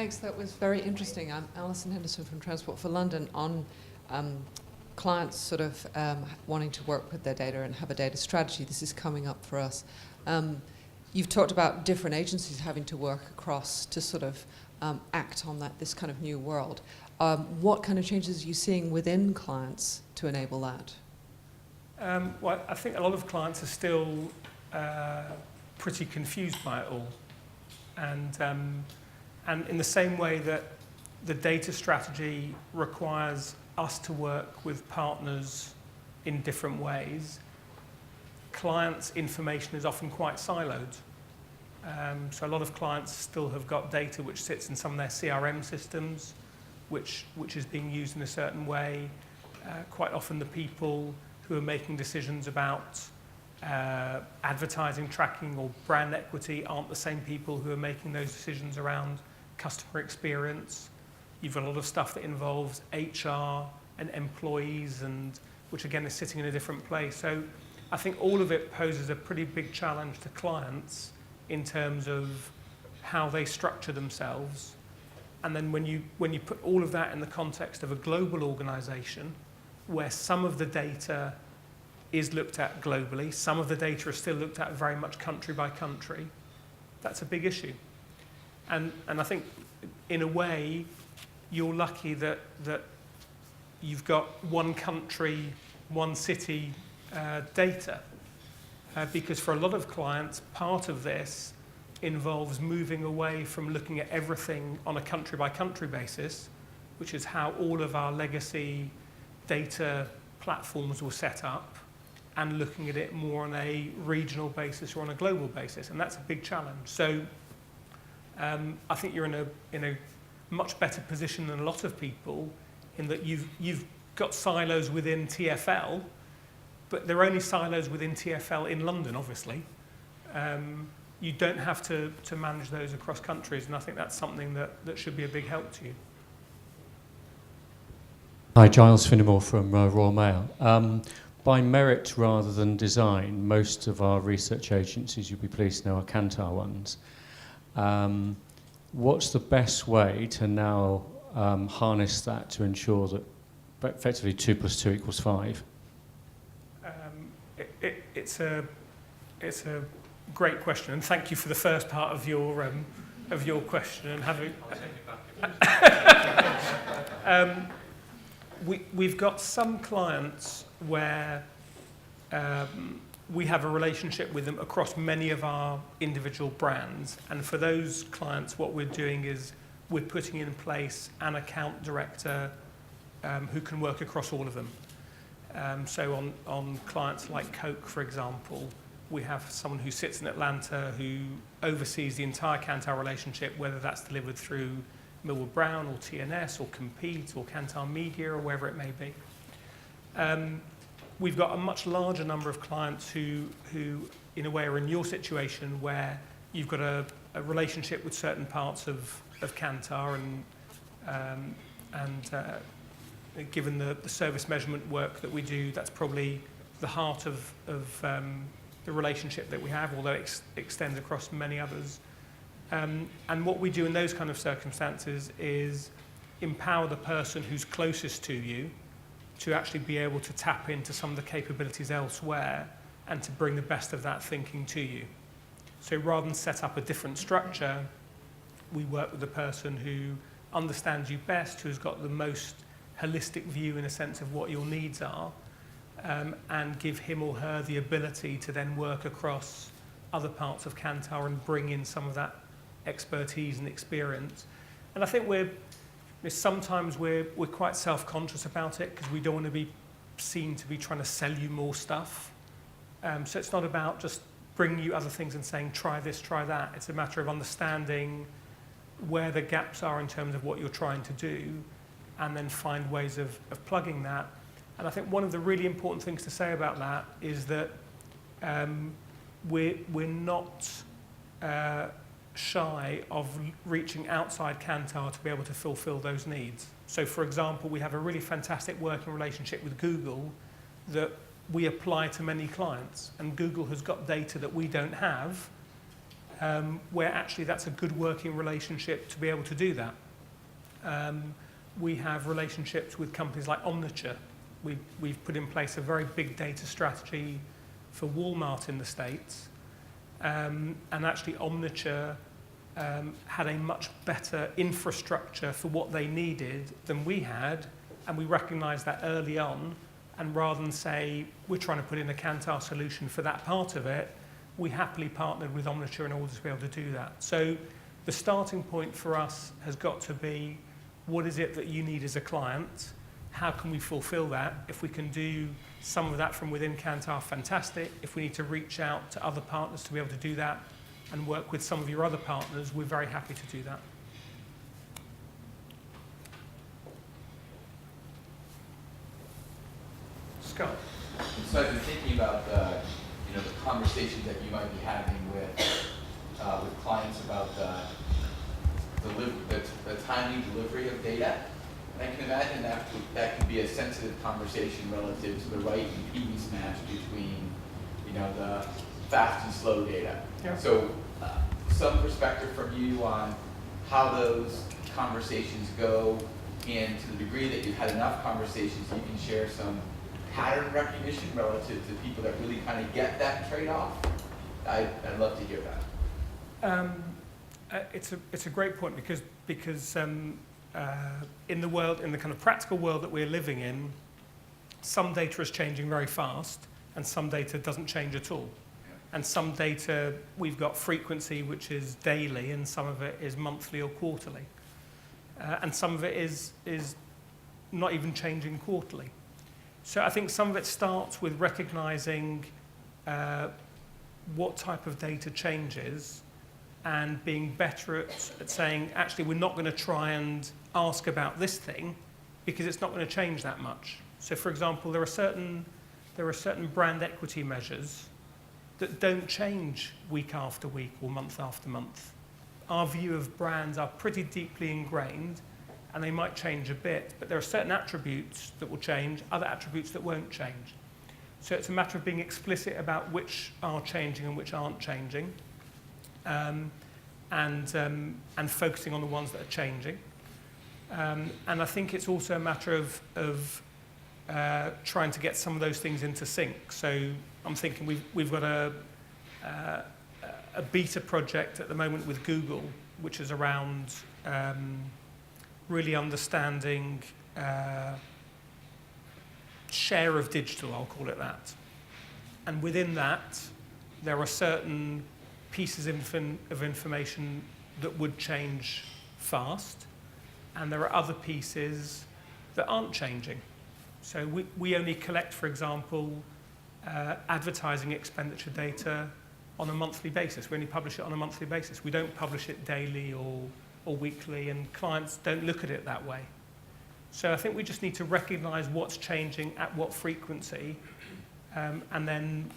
Thanks, that was very interesting. I'm Alison Henderson from Transport for London on clients sort of wanting to work with their data and have a data strategy. This is coming up for us. You've talked about different agencies having to work across to sort of act on this kind of new world. What kind of changes are you seeing within clients to enable that? Well, I think a lot of clients are still pretty confused by it all. And in the same way that the data strategy requires us to work with partners in different ways, clients' information is often quite siloed. So a lot of clients still have got data which sits in some of their CRM systems, which is being used in a certain way. Quite often the people who are making decisions about advertising, tracking or brand equity aren't the same people who are making those decisions around customer experience. You've got a lot of stuff that involves HR and employees, and which again is sitting in a different place. So I think all of it poses a pretty big challenge to clients in terms of how they structure themselves. And then when you put all of that in the context of a global organization where some of the data is looked at globally, some of the data is still looked at very much country by country, that's a big issue. And I think in a way you're lucky that you've got one country, one city data, because for a lot of clients, part of this involves moving away from looking at everything on a country-by-country basis, which is how all of our legacy data platforms were set up, and looking at it more on a regional basis or on a global basis, and that's a big challenge. So I think you're in a much better position than a lot of people in that you've got silos within TfL, but they're only silos within TfL in London, obviously. You don't have to manage those across countries, and I think that's something that should be a big help to you. Hi, Giles Finnemore from Royal Mail. By merit rather than design, most of our research agencies, you'll be pleased to know, are Kantar ones. What's the best way to now harness that to ensure that effectively 2 + 2 = 5? It's a great question, and thank you for the first part of your question. And having we've got some clients where we have a relationship with them across many of our individual brands, and for those clients what we're doing is we're putting in place an account director who can work across all of them. So on clients like Coke, for example, we have someone who sits in Atlanta who oversees the entire Kantar relationship, whether that's delivered through Millward Brown or TNS or Compete or Kantar Media or wherever it may be. We've got a much larger number of clients who in a way are in your situation where you've got a relationship with certain parts of Kantar, and given the service measurement work that we do, that's probably the heart of the relationship that we have, although it extends across many others. And what we do in those kind of circumstances is empower the person who's closest to you to actually be able to tap into some of the capabilities elsewhere and to bring the best of that thinking to you. So rather than set up a different structure, we work with the person who understands you best, who's got the most holistic view in a sense of what your needs are, and give him or her the ability to then work across other parts of Kantar and bring in some of that expertise and experience. And I think sometimes we're quite self-conscious about it because we don't want to be seen to be trying to sell you more stuff. So it's not about just bringing you other things and saying, try this, try that. It's a matter of understanding where the gaps are in terms of what you're trying to do and then find ways of plugging that. And I think one of the really important things to say about that is that we're not shy of reaching outside Kantar to be able to fulfill those needs. So for example, we have a really fantastic working relationship with Google that we apply to many clients, and Google has got data that we don't have, where actually that's a good working relationship to be able to do that. We have relationships with companies like Omniture. We've put in place a very big data strategy for Walmart in the States. And actually Omniture had a much better infrastructure for what they needed than we had, and we recognized that early on, and rather than say we're trying to put in a Kantar solution for that part of it, we happily partnered with Omniture in order to be able to do that. So the starting point for us has got to be, what is it that you need as a client? How can we fulfill that? If we can do some of that from within Kantar, fantastic. If we need to reach out to other partners to be able to do that and work with some of your other partners, we're very happy to do that. Scott. So I've been thinking about the conversations that you might be having with clients about the timely delivery of data. And I can imagine that could be a sensitive conversation relative to the right impedance match between the fast and slow data. Yeah. So some perspective from you on how those conversations go, and to the degree that you've had enough conversations, you can share some pattern recognition relative to people that really kind of get that trade-off. I'd love to hear that. It's a great point because in the world, in the kind of practical world that we're living in, some data is changing very fast and some data doesn't change at all. Yeah. And some data, we've got frequency which is daily, and some of it is monthly or quarterly. And some of it is not even changing quarterly. So I think some of it starts with recognizing what type of data changes and being better at saying, actually, we're not going to try and ask about this thing because it's not going to change that much. So, for example, there are certain brand equity measures that don't change week after week or month after month. Our view of brands are pretty deeply ingrained, and they might change a bit, but there are certain attributes that will change, other attributes that won't change. So it's a matter of being explicit about which are changing and which aren't changing, and focusing on the ones that are changing. And I think it's also a matter of trying to get some of those things into sync. So I'm thinking we've got a beta project at the moment with Google, which is around really understanding share of digital, I'll call it that. And within that, there are certain pieces of information that would change fast, and there are other pieces that aren't changing. So we only collect, for example, advertising expenditure data on a monthly basis. We only publish it on a monthly basis. We don't publish it daily or weekly, and clients don't look at it that way. So I think we just need to recognize what's changing at what frequency, and then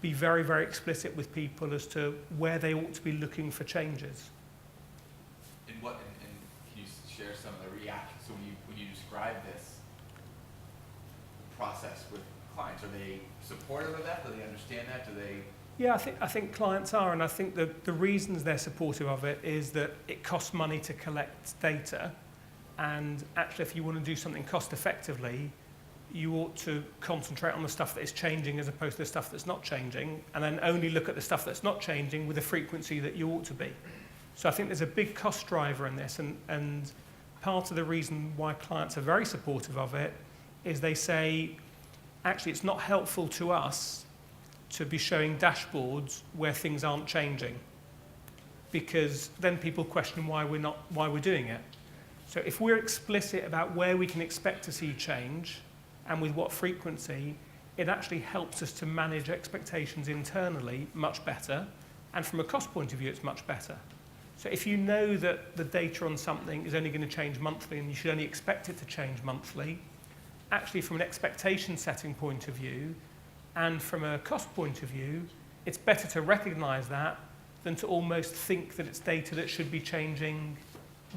be very, very explicit with people as to where they ought to be looking for changes. And can you share some of the reactions? So when you describe this process with clients, are they supportive of that? Do they understand that? Do they? Yeah, I think clients are, and I think the reasons they're supportive of it is that it costs money to collect data, and actually if you want to do something cost effectively, you ought to concentrate on the stuff that is changing as opposed to the stuff that's not changing, and then only look at the stuff that's not changing with the frequency that you ought to be. So I think there's a big cost driver in this, and part of the reason why clients are very supportive of it is they say, actually it's not helpful to us to be showing dashboards where things aren't changing, because then people question why we're doing it. So if we're explicit about where we can expect to see change and with what frequency, it actually helps us to manage expectations internally much better, and from a cost point of view, it's much better. So if you know that the data on something is only going to change monthly and you should only expect it to change monthly, actually from an expectation setting point of view and from a cost point of view, it's better to recognize that than to almost think that it's data that should be changing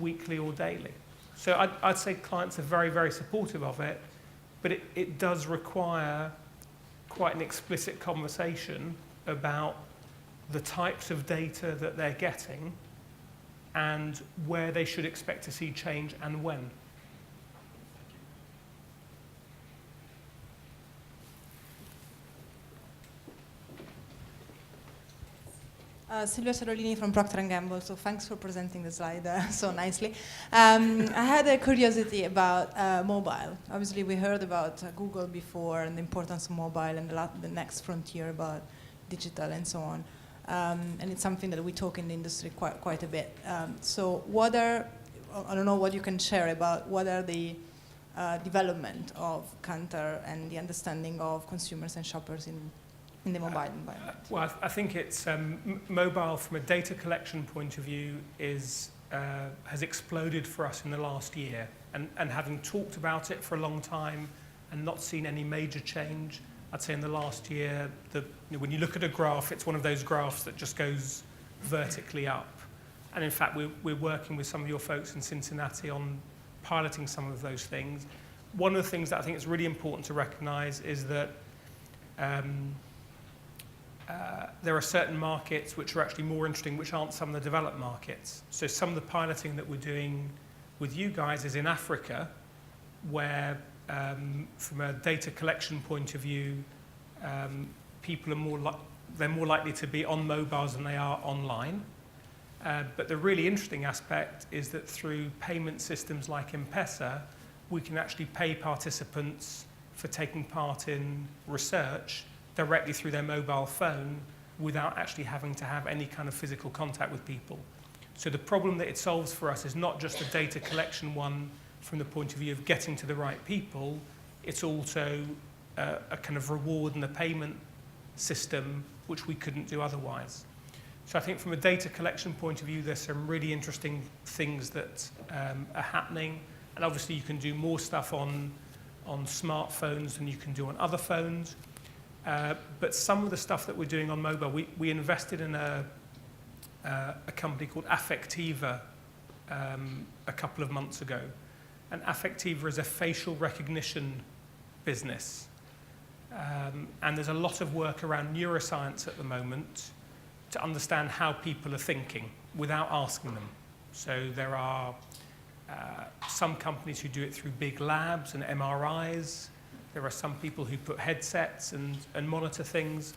weekly or daily. So I'd say clients are very, very supportive of it, but it does require quite an explicit conversation about the types of data that they're getting, and where they should expect to see change and when. Silvia Cerolini from Procter & Gamble, so thanks for presenting the slide so nicely. I had a curiosity about mobile. Obviously, we heard about Google before and the importance of mobile and the next frontier about digital and so on. And it's something that we talk in the industry quite a bit. So what are, I don't know what you can share about what are the development of Kantar and the understanding of consumers and shoppers in the mobile environment? Well, I think it's mobile from a data collection point of view has exploded for us in the last year. And having talked about it for a long time and not seen any major change, I'd say in the last year, when you look at a graph, it's one of those graphs that just goes vertically up. And in fact, we're working with some of your folks in Cincinnati on piloting some of those things. One of the things that I think is really important to recognize is that there are certain markets which are actually more interesting, which aren't some of the developed markets. So some of the piloting that we're doing with you guys is in Africa, where from a data collection point of view, people are they're more likely to be on mobiles than they are online. But the really interesting aspect is that through payment systems like M-Pesa, we can actually pay participants for taking part in research directly through their mobile phone without actually having to have any kind of physical contact with people. So the problem that it solves for us is not just a data collection one from the point of view of getting to the right people, it's also a kind of reward and a payment system which we couldn't do otherwise. So I think from a data collection point of view, there's some really interesting things that are happening. And obviously you can do more stuff on smartphones than you can do on other phones. But some of the stuff that we're doing on mobile, we invested in a company called Affectiva a couple of months ago. And Affectiva is a facial recognition business. And there's a lot of work around neuroscience at the moment to understand how people are thinking without asking them. So there are some companies who do it through big labs and MRIs. There are some people who put headsets and monitor things.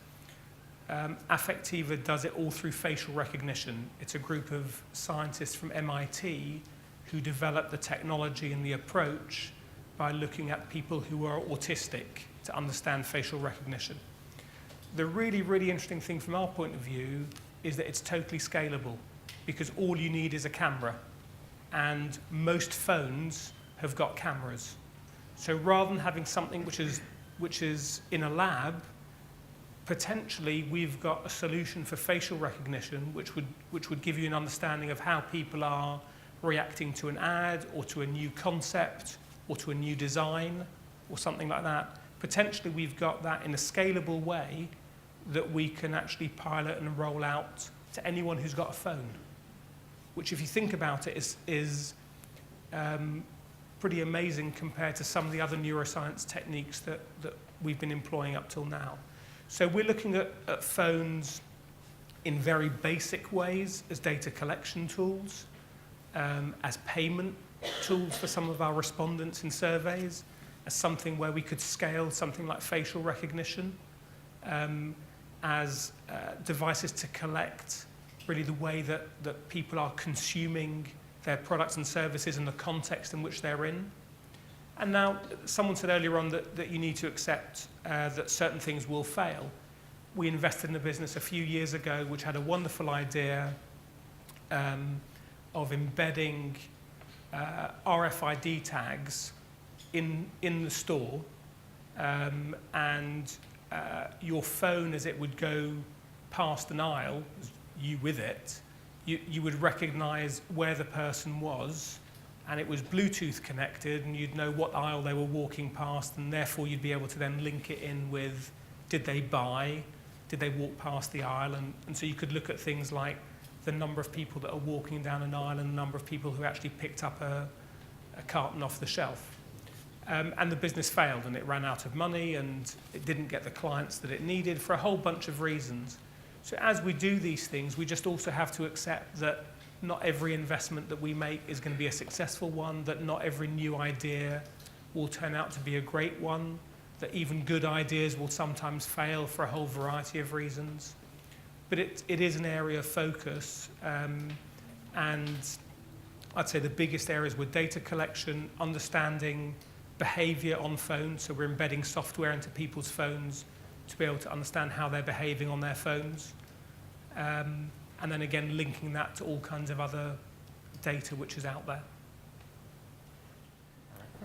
Affectiva does it all through facial recognition. It's a group of scientists from MIT who developed the technology and the approach by looking at people who are autistic to understand facial recognition. The really, really interesting thing from our point of view is that it's totally scalable because all you need is a camera. And most phones have got cameras. So rather than having something which is in a lab, potentially we've got a solution for facial recognition which would give you an understanding of how people are reacting to an ad or to a new concept or to a new design or something like that. Potentially we've got that in a scalable way that we can actually pilot and roll out to anyone who's got a phone, which if you think about it is pretty amazing compared to some of the other neuroscience techniques that we've been employing up till now. So we're looking at phones in very basic ways as data collection tools, as payment tools for some of our respondents in surveys, as something where we could scale something like facial recognition, as devices to collect really the way that people are consuming their products and services and the context in which they're in. And now, someone said earlier on that you need to accept that certain things will fail. We invested in a business a few years ago which had a wonderful idea of embedding RFID tags in the store, and your phone, as it would go past an aisle, you with it, you would recognize where the person was, and it was Bluetooth connected, and you'd know what aisle they were walking past, and therefore you'd be able to then link it in with, did they buy, did they walk past the aisle, and so you could look at things like the number of people that are walking down an aisle and the number of people who actually picked up a carton off the shelf. And the business failed, and it ran out of money, and it didn't get the clients that it needed for a whole bunch of reasons. So as we do these things, we just also have to accept that not every investment that we make is going to be a successful one, that not every new idea will turn out to be a great one, that even good ideas will sometimes fail for a whole variety of reasons. But it is an area of focus, and I'd say the biggest areas were data collection, understanding behavior on phones, so we're embedding software into people's phones to be able to understand how they're behaving on their phones. And then again, linking that to all kinds of other data which is out there.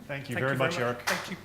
Thank you very much, Eric. Thank you.